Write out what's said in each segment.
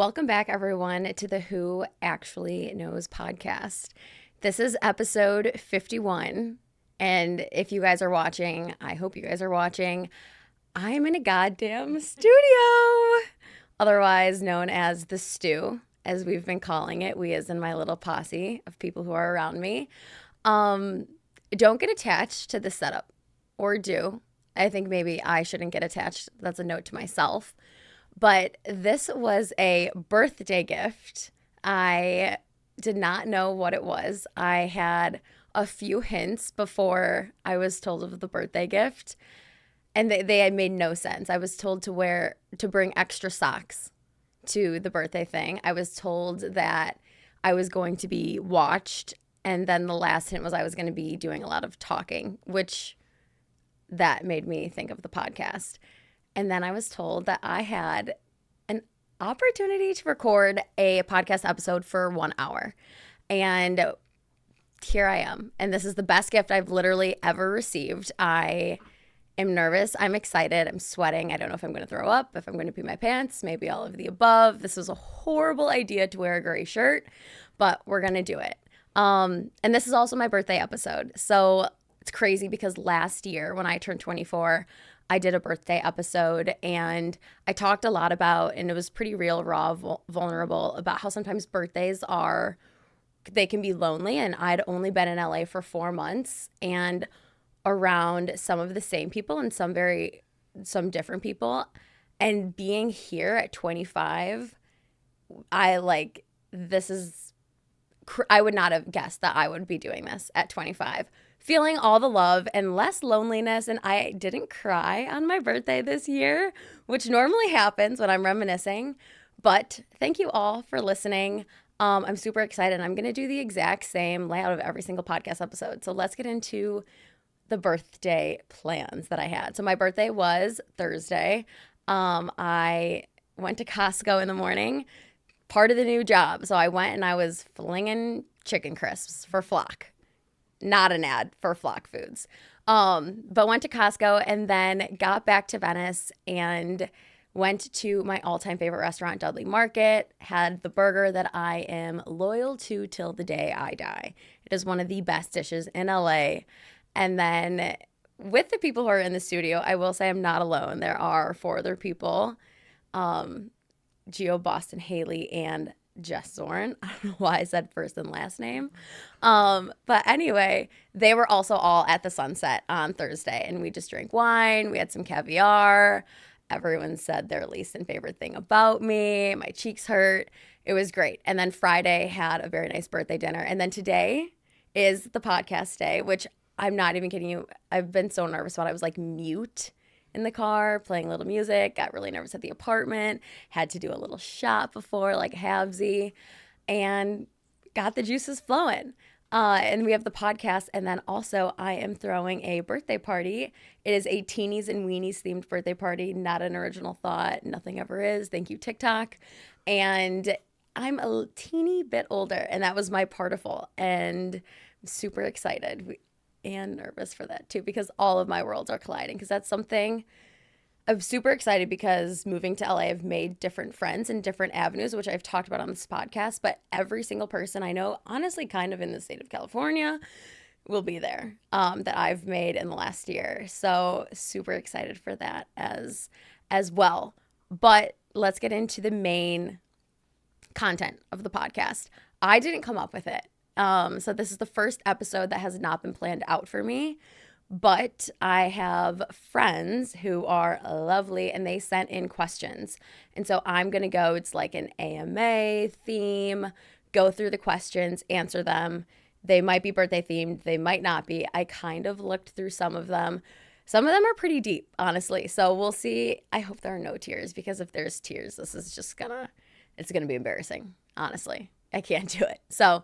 Welcome back, everyone, to the Who Actually Knows podcast. This is episode 51. And if you guys are watching, I hope you guys are watching, I'm in a goddamn studio, otherwise known as the stew, as we've been calling it. We as in my little posse of people who are around me. Don't get attached to the setup, or do. I think maybe I shouldn't get attached. That's a note to myself. But this was a birthday gift. I did not know what it was. I had a few hints before I was told of the birthday gift, and they had made no sense. I was told to bring extra socks to the birthday thing. I was told that I was going to be watched, and then the last hint was I was going to be doing a lot of talking, which that made me think of the podcast. And then I was told that I had an opportunity to record a podcast episode for 1 hour. And here I am. And this is the best gift I've literally ever received. I am nervous. I'm excited. I'm sweating. I don't know if I'm going to throw up, if I'm going to pee my pants, maybe all of the above. This was a horrible idea to wear a gray shirt, but we're going to do it. And this is also my birthday episode. So it's crazy because last year when I turned 24, I did a birthday episode and I talked a lot about, and it was pretty real, raw, vulnerable, about how sometimes birthdays they can be lonely. And I'd only been in LA for 4 months and around some of the same people and some different people. And being here at 25, I would not have guessed that I would be doing this at 25. Feeling all the love and less loneliness. And I didn't cry on my birthday this year, which normally happens when I'm reminiscing. But thank you all for listening. I'm super excited. I'm going to do the exact same layout of every single podcast episode. So let's get into the birthday plans that I had. So my birthday was Thursday. I went to Costco in the morning, part of the new job. So I went and I was flinging chicken crisps for Flock. Not an ad for Flock Foods. But went to Costco and then got back to Venice and went to my all-time favorite restaurant, Dudley Market, had the burger that I am loyal to till the day I die. It is one of the best dishes in LA. And then with the people who are in the studio, I will say I'm not alone. There are 4 other people, Gio, Boston, Haley, and Jess Zorn. I don't know why I said first and last name. But anyway, they were also all at the Sunset on Thursday, and we just drank wine. We had some caviar. Everyone said their least and favorite thing about me. My cheeks hurt. It was great. And then Friday had a very nice birthday dinner. And then today is the podcast day, which I'm not even kidding you. I've been so nervous about it. I was like mute in the car, playing a little music, got really nervous at the apartment, had to do a little shot before, like halvesy, and got the juices flowing. And we have the podcast, and then also I am throwing a birthday party. It is a teenies and weenies themed birthday party, not an original thought, nothing ever is. Thank you, TikTok. And I'm a teeny bit older, and that was my particle, and I'm super excited. And nervous for that too, because all of my worlds are colliding, because that's something I'm super excited because moving to LA, I've made different friends in different avenues, which I've talked about on this podcast, but every single person I know, honestly, kind of in the state of California, will be there that I've made in the last year. So super excited for that as well. But let's get into the main content of the podcast. I didn't come up with it. So this is the first episode that has not been planned out for me, but I have friends who are lovely and they sent in questions. And so I'm going to go, it's like an AMA theme, go through the questions, answer them. They might be birthday themed. They might not be. I kind of looked through some of them. Some of them are pretty deep, honestly. So we'll see. I hope there are no tears, because if there's tears, this is just it's going to be embarrassing. Honestly, I can't do it. So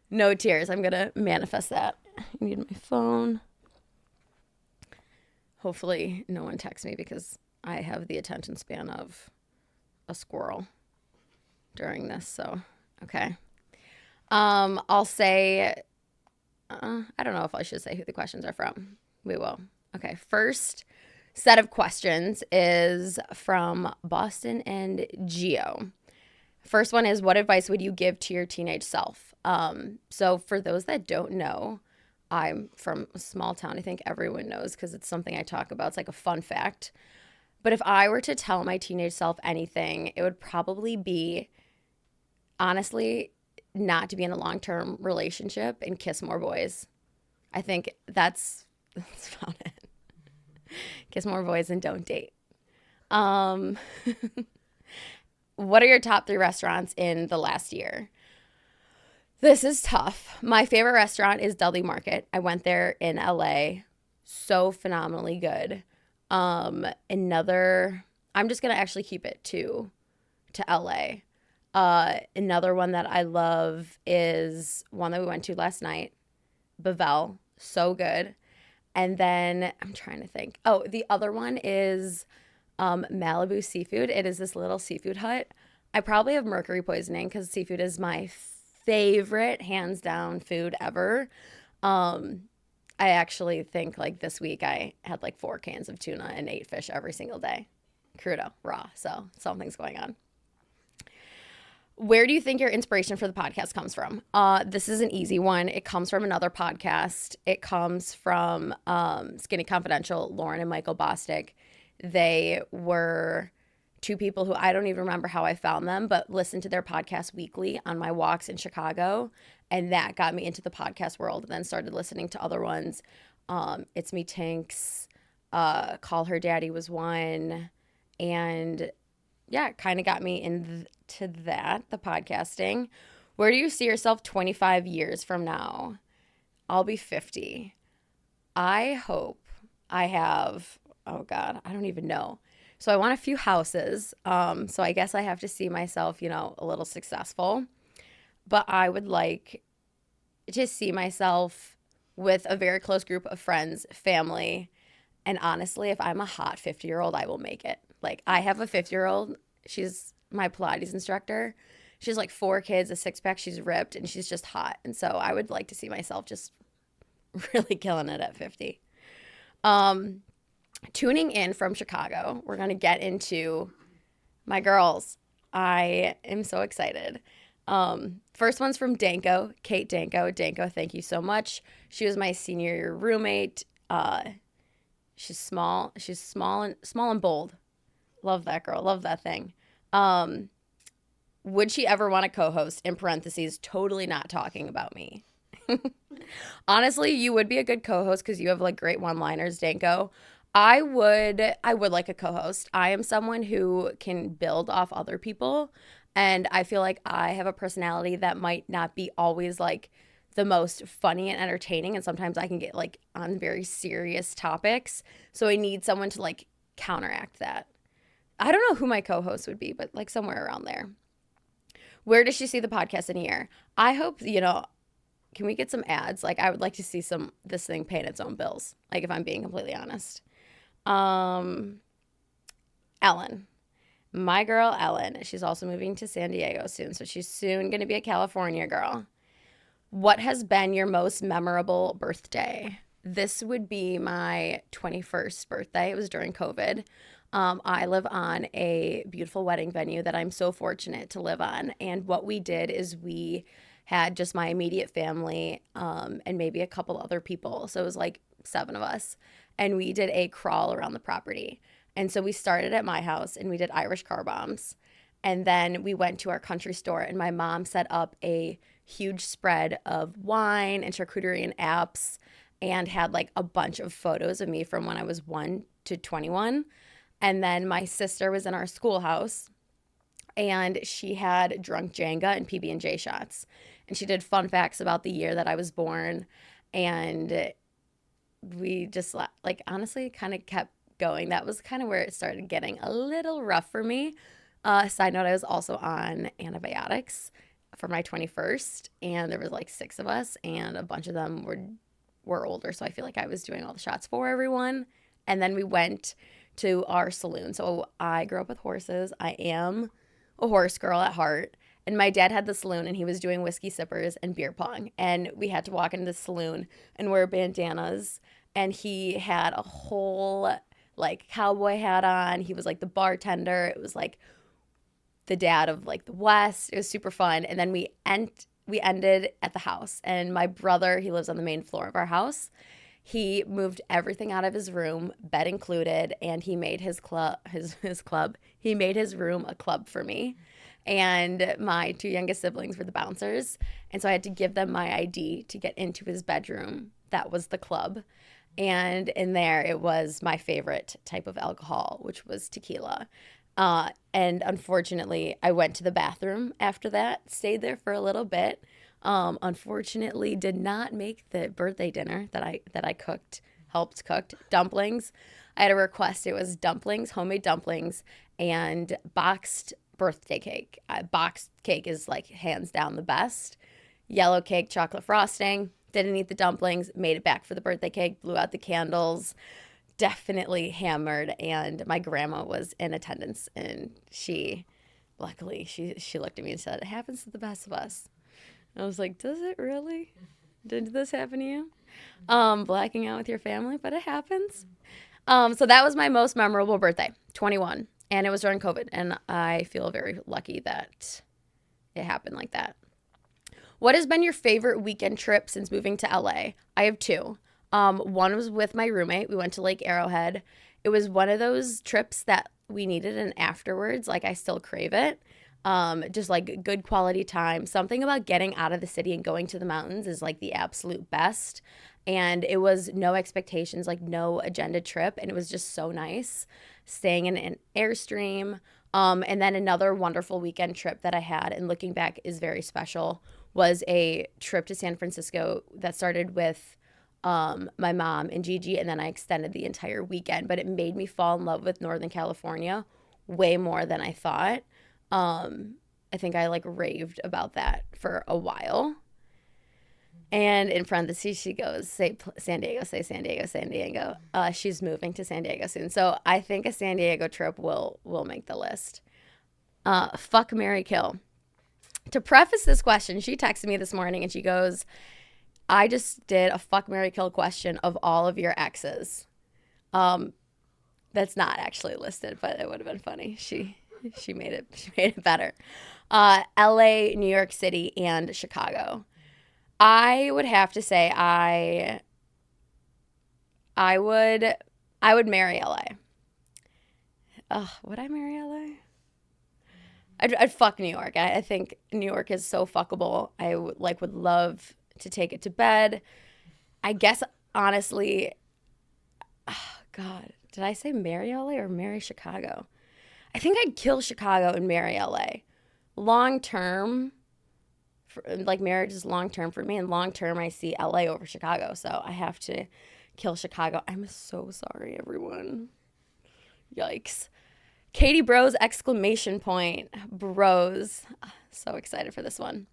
no tears. I'm going to manifest that. I need my phone. Hopefully no one texts me, because I have the attention span of a squirrel during this. So, okay. I'll say, I don't know if I should say who the questions are from. We will. Okay. First set of questions is from Boston and Geo. First one is, what advice would you give to your teenage self? So for those that don't know, I'm from a small town. I think everyone knows because it's something I talk about. It's like a fun fact. But if I were to tell my teenage self anything, it would probably be, honestly, not to be in a long-term relationship and kiss more boys. I think that's about it. Kiss more boys and don't date. Um, what are your top 3 restaurants in the last year? This is tough. My favorite restaurant is Dudley Market. I went there in LA. So phenomenally good. Another, I'm just going to actually keep it to LA. Another one that I love is one that we went to last night, Bavel. So good. And then I'm trying to think. Oh, the other one is Malibu Seafood. It is this little seafood hut. I probably have mercury poisoning because seafood is my favorite, hands down, food ever. I actually think like this week I had like 4 cans of tuna and 8 fish every single day. Crudo, raw. So something's going on. Where do you think your inspiration for the podcast comes from? This is an easy one. It comes from another podcast. It comes from Skinny Confidential, Lauren and Michael Bostic. They were 2 people who I don't even remember how I found them, but listened to their podcast weekly on my walks in Chicago. And that got me into the podcast world, and then started listening to other ones. It's Me Tinks, Call Her Daddy was one. And yeah, it kind of got me into that, the podcasting. Where do you see yourself 25 years from now? I'll be 50. I hope I have, oh God, I don't even know. So I want a few houses. So I guess I have to see myself, a little successful. But I would like to see myself with a very close group of friends, family. And honestly, if I'm a hot 50-year-old, I will make it. Like, I have a 50-year-old. She's my Pilates instructor. She's like 4 kids, a 6-pack. She's ripped, and she's just hot. And so I would like to see myself just really killing it at 50. Tuning in from Chicago, we're going to get into my girls. I am so excited. First one's from Danko, Kate Danko. Danko, thank you so much. She was my senior year roommate. She's small and bold. Love that girl. Love that thing. Would she ever want to co-host, in parentheses, totally not talking about me? Honestly, you would be a good co-host because you have like great one-liners, Danko. I would like a co-host. I am someone who can build off other people, and I feel like I have a personality that might not be always like the most funny and entertaining, and sometimes I can get like on very serious topics. So I need someone to like counteract that. I don't know who my co-host would be, but like somewhere around there. Where does she see the podcast in a year? I hope, can we get some ads? Like, I would like to see this thing paying its own bills. Like, if I'm being completely honest. Ellen. My girl, Ellen. She's also moving to San Diego soon, so she's soon going to be a California girl. What has been your most memorable birthday? This would be my 21st birthday. It was during COVID. I live on a beautiful wedding venue that I'm so fortunate to live on. And what we did is we had just my immediate family and maybe a couple other people. So it was like 7 of us. And we did a crawl around the property. And so we started at my house and we did Irish car bombs. And then we went to our country store and my mom set up a huge spread of wine and charcuterie and apps and had like a bunch of photos of me from when I was 1 to 21. And then my sister was in our schoolhouse and she had drunk Jenga and PB&J shots. And she did fun facts about the year that I was born. And we just like honestly kind of kept going. That was kind of where it started getting a little rough for me. Side note, I was also on antibiotics for my 21st. And there was like 6 of us and a bunch of them were older. So I feel like I was doing all the shots for everyone. And then we went to our saloon. So I grew up with horses. I am a horse girl at heart. And my dad had the saloon and he was doing whiskey sippers and beer pong. And we had to walk into the saloon and wear bandanas. And he had a whole like cowboy hat on. He was like the bartender. It was like the dad of like the West. It was super fun. And then we ended at the house. And my brother, he lives on the main floor of our house. He moved everything out of his room, bed included, and he made his club. He made his room a club for me. And my two youngest siblings were the bouncers. And so I had to give them my ID to get into his bedroom. That was the club. And in there, it was my favorite type of alcohol, which was tequila. And unfortunately, I went to the bathroom after that, stayed there for a little bit. Unfortunately, did not make the birthday dinner that I helped cooked dumplings. I had a request. It was dumplings, homemade dumplings, and boxed birthday cake. Boxed cake is like hands down the best. Yellow cake, chocolate frosting. Didn't eat the dumplings, made it back for the birthday cake, blew out the candles, definitely hammered. And my grandma was in attendance, and luckily, she looked at me and said, "It happens to the best of us." I was like, "Does it really? Did this happen to you?" Blacking out with your family, but it happens. So that was my most memorable birthday, 21. And it was during COVID. And I feel very lucky that it happened like that. What has been your favorite weekend trip since moving to LA? I have two. One was with my roommate. We went to Lake Arrowhead. It was one of those trips that we needed, and afterwards, like, I still crave it. Just like good quality time. Something about getting out of the city and going to the mountains is like the absolute best. And it was no expectations, like no agenda trip. And it was just so nice staying in an Airstream. And then another wonderful weekend trip that I had, and looking back is very special, was a trip to San Francisco that started with my mom and Gigi, and then I extended the entire weekend. But it made me fall in love with Northern California way more than I thought. I think I like raved about that for a while. And in parentheses, she goes, say San Diego, say San Diego, San Diego. She's moving to San Diego soon. So I think a San Diego trip will make the list. Fuck, marry, kill. To preface this question, she texted me this morning and she goes, "I just did a fuck, marry, kill question of all of your exes." That's not actually listed, but it would have been funny. She made it better. LA, New York City, and Chicago. I would have to say I would marry LA. Would I marry LA? I'd fuck New York. I think New York is so fuckable. I would love to take it to bed. I guess honestly, God, did I say marry LA or marry Chicago? I think I'd kill Chicago and marry LA. Long term, like marriage is long term for me, and long term I see LA over Chicago, so I have to kill Chicago. I'm so sorry, everyone. Yikes. Katie Bros, exclamation point. Bros. So excited for this one.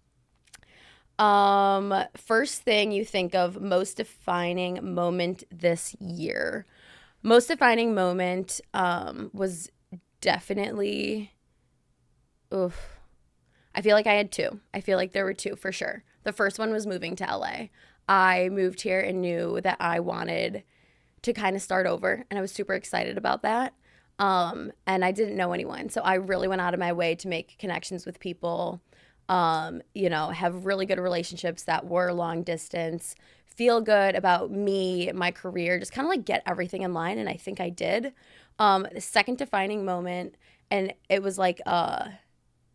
First thing you think of, most defining moment this year. Most defining moment was definitely, I feel like I had two. I feel like there were two for sure. The first one was moving to LA. I moved here and knew that I wanted to kind of start over, and I was super excited about that. And I didn't know anyone, so I really went out of my way to make connections with people, have really good relationships that were long distance, feel good about me, my career, just kind of like get everything in line, and I think I did. The second defining moment, and it was like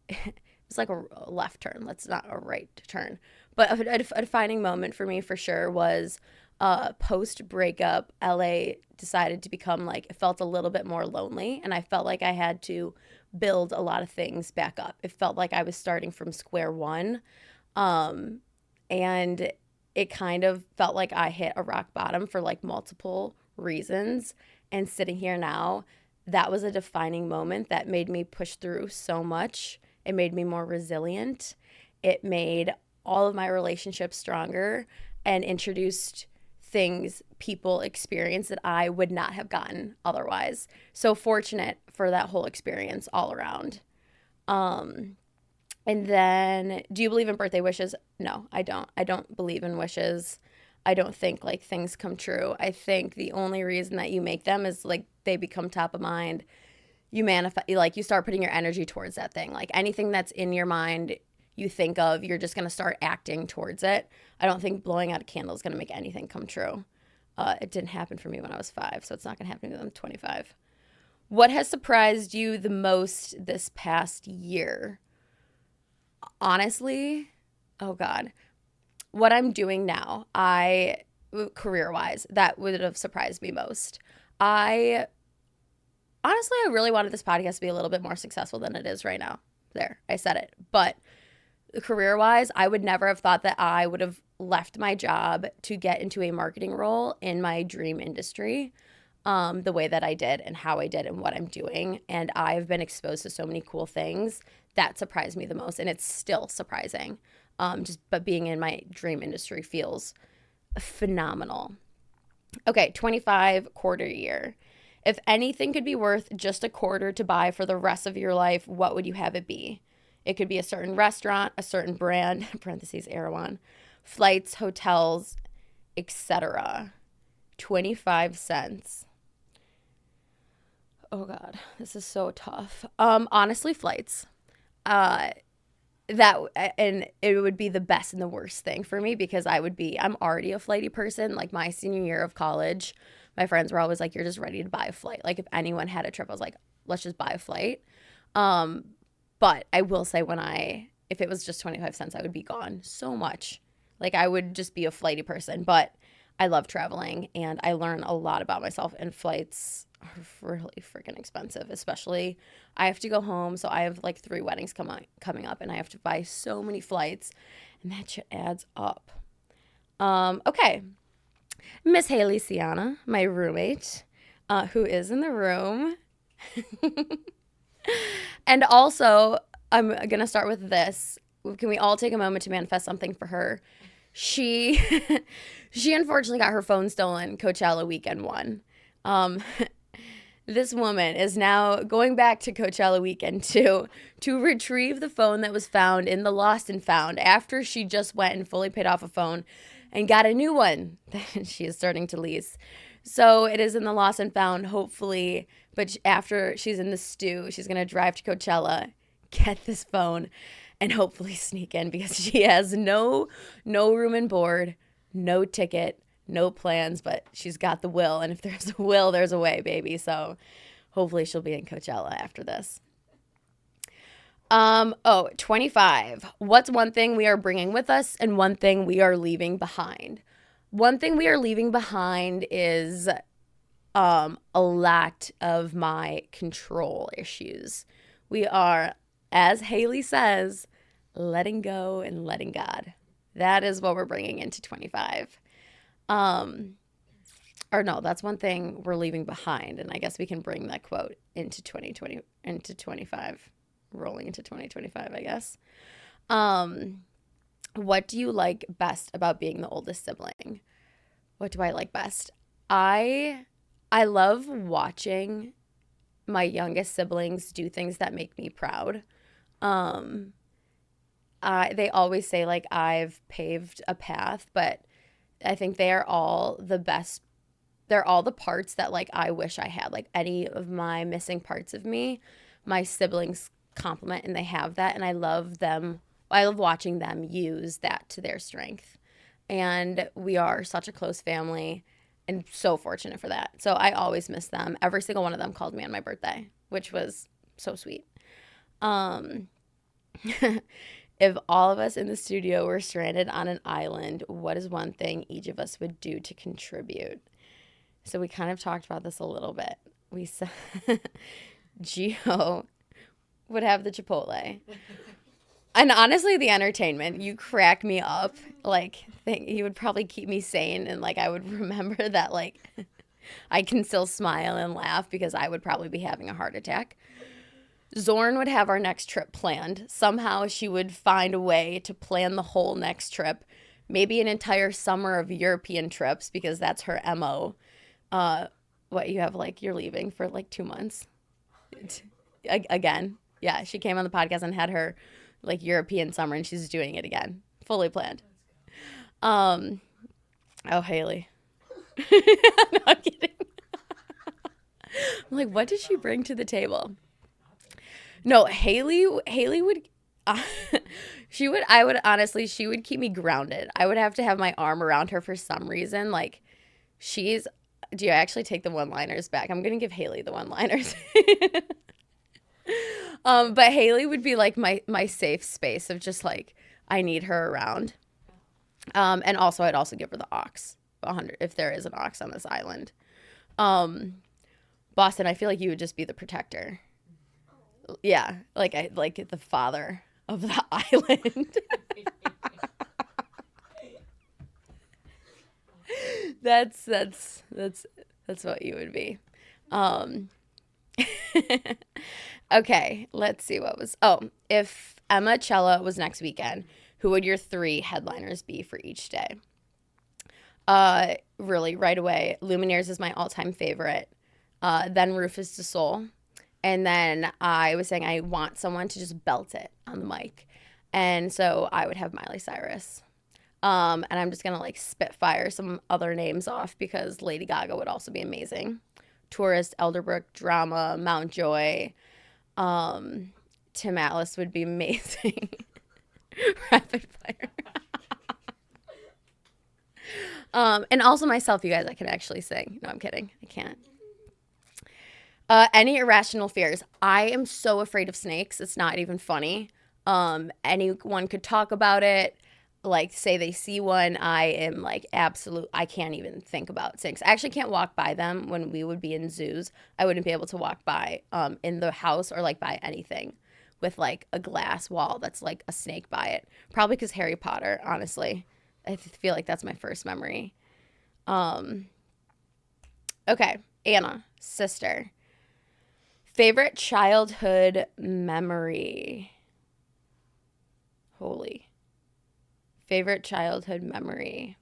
it's like a left turn. That's not a right turn. But a defining moment for me for sure was post-breakup, LA decided to become like, it felt a little bit more lonely. And I felt like I had to build a lot of things back up. It felt like I was starting from square one. And it kind of felt like I hit a rock bottom for like multiple reasons. And sitting here now, that was a defining moment that made me push through so much. It made me more resilient. It made all of my relationships stronger and introduced things, people, experience that I would not have gotten otherwise. So fortunate for that whole experience all around. And then, do you believe in birthday wishes? No, I don't. I don't believe in wishes. I don't think like things come true. I think the only reason that you make them is like they become top of mind you manifest, like you start putting your energy towards that thing. Like anything that's in your mind, you think of, you're just going to start acting towards it. I don't think blowing out a candle is going to make anything come true. It didn't happen for me when I was 5, so it's not going to happen when I'm 25. What has surprised you the most this past year? Honestly, oh God, what I'm doing now, career-wise, that would have surprised me most. I really wanted this podcast to be a little bit more successful than it is right now. There, I said it. But career-wise, I would never have thought that I would have left my job to get into a marketing role in my dream industry, the way that I did and how I did and what I'm doing. And I've been exposed to so many cool things that surprised me the most, and it's still surprising. But being in my dream industry feels phenomenal. Okay, 25 quarter year. If anything could be worth just a quarter to buy for the rest of your life, what would you have it be? It could be a certain restaurant, a certain brand, parentheses, Erewhon, flights, hotels, etc. 25 cents. Oh God, this is so tough. Honestly, flights. And it would be the best and the worst thing for me because I'm already a flighty person. Like my senior year of college, my friends were always like, you're just ready to buy a flight. Like if anyone had a trip, I was like, let's just buy a flight. But I will say if it was just 25 cents, I would be gone so much. Like I would just be a flighty person, but I love traveling and I learn a lot about myself, and flights are really freaking expensive, especially I have to go home. So I have like 3 weddings coming up and I have to buy so many flights and that shit adds up. Okay. Miss Haley Siana, my roommate, who is in the room. And also, I'm going to start with this. Can we all take a moment to manifest something for her? She unfortunately got her phone stolen Coachella weekend 1. This woman is now going back to Coachella weekend 2 to retrieve the phone that was found in the lost and found after she just went and fully paid off a phone and got a new one that she is starting to lease. So it is in the lost and found, hopefully, but after she's in the stew, she's going to drive to Coachella, get this phone, and hopefully sneak in because she has no room and board, no ticket, no plans, but she's got the will. And if there's a will, there's a way, baby. So hopefully she'll be in Coachella after this. 25. What's one thing we are bringing with us and one thing we are leaving behind? One thing we are leaving behind is a lot of my control issues. We are, as Haley says, letting go and letting God. That is what we're bringing into 25. Or no, that's one thing we're leaving behind. And I guess we can bring that quote into 2020, into 25, rolling into 2025, I guess. What do you like best about being the oldest sibling? What do I like best? I love watching my youngest siblings do things that make me proud. They always say like I've paved a path, but I think they are all the best. They're all the parts that like I wish I had. Like any of my missing parts of me, my siblings complement and they have that, and I love them. I love watching them use that to their strength. And we are such a close family and so fortunate for that. So I always miss them. Every single one of them called me on my birthday, which was so sweet. If all of us in the studio were stranded on an island, what is one thing each of us would do to contribute? So we kind of talked about this a little bit. We said Gio would have the Chipotle. And honestly, the entertainment, you crack me up. Like, you would probably keep me sane. And, like, I would remember that, like, I can still smile and laugh because I would probably be having a heart attack. Zorn would have our next trip planned. Somehow she would find a way to plan the whole next trip. Maybe an entire summer of European trips because that's her MO. What, you have, like, you're leaving for, like, 2 months? Again. Yeah, she came on the podcast and had her like European summer and she's doing it again. Fully planned. Oh, Haley. No, I'm kidding. I'm like, what did she bring to the table? No, Haley would, she would keep me grounded. I would have to have my arm around her for some reason. Like, do you actually take the one-liners back? I'm going to give Haley the one-liners. But Haley would be like my safe space of just like, I need her around. And also I'd also give her the ox, 100, if there is an ox on this island. Boston, I feel like you would just be the protector. Yeah, like the father of the island. That's what you would be. Okay, let's see if Emma-chella was next weekend, who would your 3 headliners be for each day? Really, right away, Lumineers is my all-time favorite. Then Rufus Du Sol. And then I was saying I want someone to just belt it on the mic. And so I would have Miley Cyrus. And I'm just going to like spitfire some other names off because Lady Gaga would also be amazing. Tourist, Elderbrook, Drama, Mountjoy. Tim Atlas would be amazing. Rapid fire. And also myself, you guys, I can actually sing. No, I'm kidding. I can't. Any irrational fears? I am so afraid of snakes. It's not even funny. Anyone could talk about it. Like, say they see one, I am like I can't even think about snakes. I actually can't walk by them when we would be in zoos. I wouldn't be able to walk by in the house or like by anything with like a glass wall that's like a snake by it. Probably because Harry Potter, honestly. I feel like that's my first memory. Okay, Anna, sister. Favorite childhood memory? Favorite childhood memory.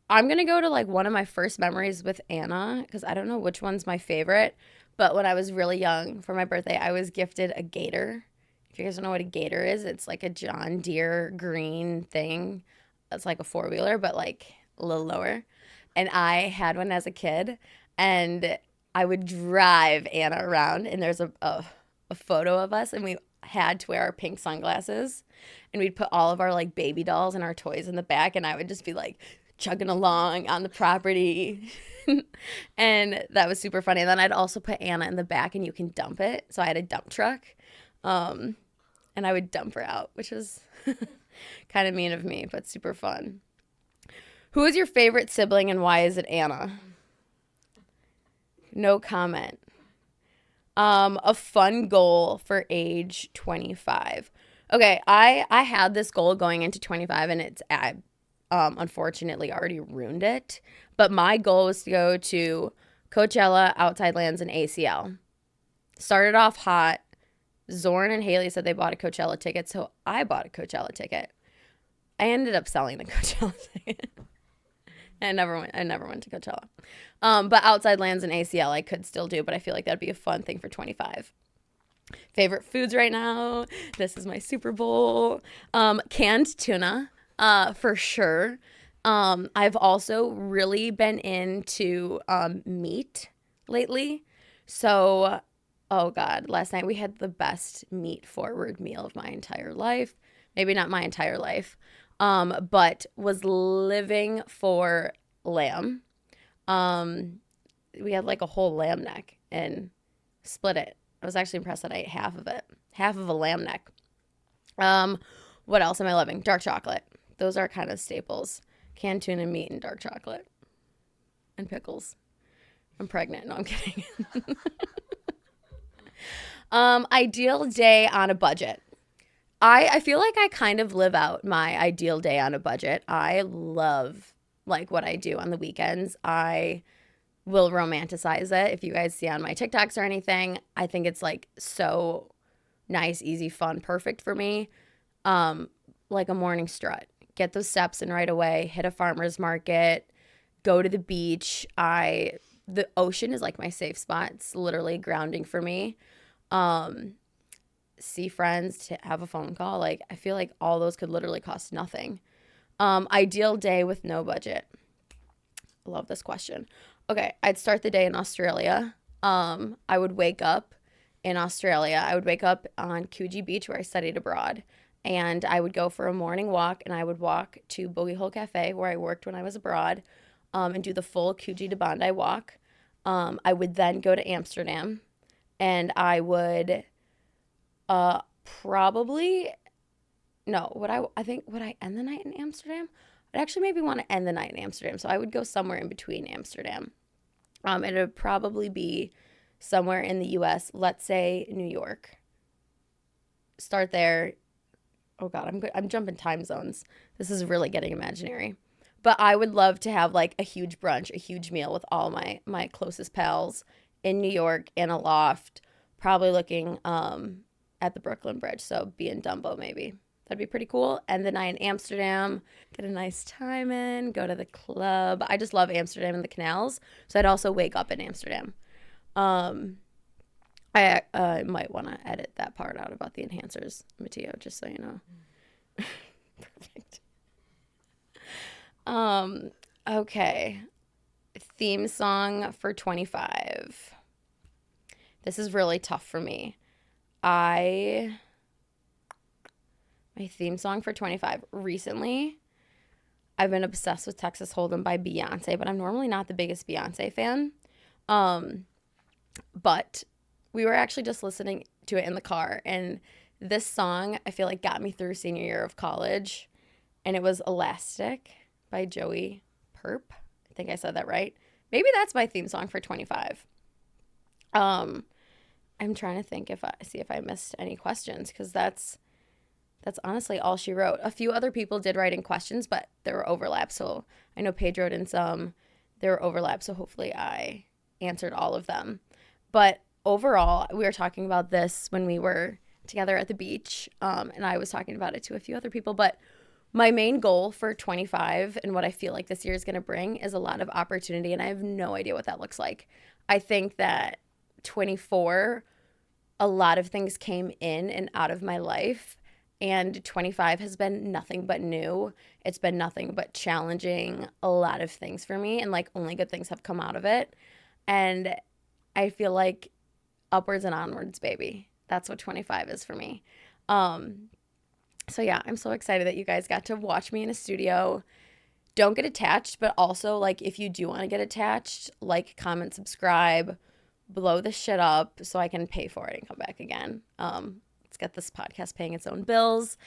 I'm going to go to like one of my first memories with Anna because I don't know which one's my favorite. But when I was really young for my birthday, I was gifted a gator. If you guys don't know what a gator is, it's like a John Deere green thing. It's like a 4-wheeler, but like a little lower. And I had one as a kid. And I would drive Anna around. And there's a photo of us. And we had to wear our pink sunglasses. And we'd put all of our like baby dolls and our toys in the back. And I would just be like chugging along on the property. And that was super funny. And then I'd also put Anna in the back and you can dump it. So I had a dump truck. And I would dump her out, which was kind of mean of me, but super fun. Who is your favorite sibling and why is it Anna? No comment. A fun goal for age 25. Okay, I had this goal going into 25 and it's unfortunately already ruined it. But my goal was to go to Coachella, Outside Lands, and ACL. Started off hot. Zorn and Haley said they bought a Coachella ticket, so I bought a Coachella ticket. I ended up selling the Coachella ticket. I never went to Coachella. But Outside Lands and ACL I could still do, but I feel like that'd be a fun thing for 25. Favorite foods right now. This is my Super Bowl. Canned tuna, for sure. I've also really been into meat lately. So, oh God, last night we had the best meat forward meal of my entire life. Maybe not my entire life. But was living for lamb. We had like a whole lamb neck and split it. I was actually impressed that I ate half of it. Half of a lamb neck. What else am I loving? Dark chocolate. Those are kind of staples. Canned tuna, meat, and dark chocolate. And pickles. I'm pregnant. No, I'm kidding. Ideal day on a budget. I feel like I kind of live out my ideal day on a budget. I love like what I do on the weekends. I will romanticize it. If you guys see on my TikToks or anything, I think it's like so nice, easy, fun, perfect for me. Like a morning strut. Get those steps in right away, hit a farmer's market, go to the beach. The ocean is like my safe spot. It's literally grounding for me. See friends, to have a phone call. Like, I feel like all those could literally cost nothing. Ideal day with no budget. I love this question. Okay, I'd start the day in Australia. I would wake up in Australia. I would wake up on Coogee Beach where I studied abroad. And I would go for a morning walk, and I would walk to Bogey Hole Cafe where I worked when I was abroad, and do the full Coogee to Bondi walk. I would then go to Amsterdam, and I would probably no, would I end the night in Amsterdam? I'd actually maybe want to end the night in Amsterdam. So I would go somewhere in between Amsterdam. It would probably be somewhere in the US, let's say New York. Start there. Oh God, I'm jumping time zones. This is really getting imaginary. But I would love to have like a huge brunch, a huge meal with all my closest pals in New York in a loft, probably looking at the Brooklyn Bridge. So be in Dumbo maybe. That'd be pretty cool. And the night in Amsterdam, get a nice time in, go to the club. I just love Amsterdam and the canals. So I'd also wake up in Amsterdam. I might want to edit that part out about the enhancers, Matteo, just so you know. Perfect. Okay. Theme song for 25. This is really tough for me. My theme song for 25 recently, I've been obsessed with Texas Hold'em by Beyonce, but I'm normally not the biggest Beyonce fan. But we were actually just listening to it in the car, and this song I feel like got me through senior year of college, and it was Elastic by Joey Perp. I think I said that right. Maybe that's my theme song for 25. I'm trying to think if I missed any questions, because that's honestly all she wrote. A few other people did write in questions, but there were overlaps. So I know Paige wrote in some. There were overlaps, so hopefully I answered all of them. But overall, we were talking about this when we were together at the beach, and I was talking about it to a few other people. But my main goal for 25 and what I feel like this year is going to bring is a lot of opportunity, and I have no idea what that looks like. I think that 24, a lot of things came in and out of my life, and 25 has been nothing but new. It's been nothing but challenging, a lot of things for me, and like only good things have come out of it. And I feel like upwards and onwards, baby. That's what 25 is for me. So yeah, I'm so excited that you guys got to watch me in a studio. Don't get attached, but also like if you do want to get attached, like, comment, subscribe, blow this shit up so I can pay for it and come back again. Let's get this podcast paying its own bills.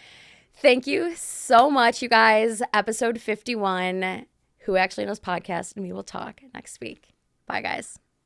Thank you so much, you guys. Episode 51, Who Actually Knows Podcast, and we will talk next week. Bye, guys.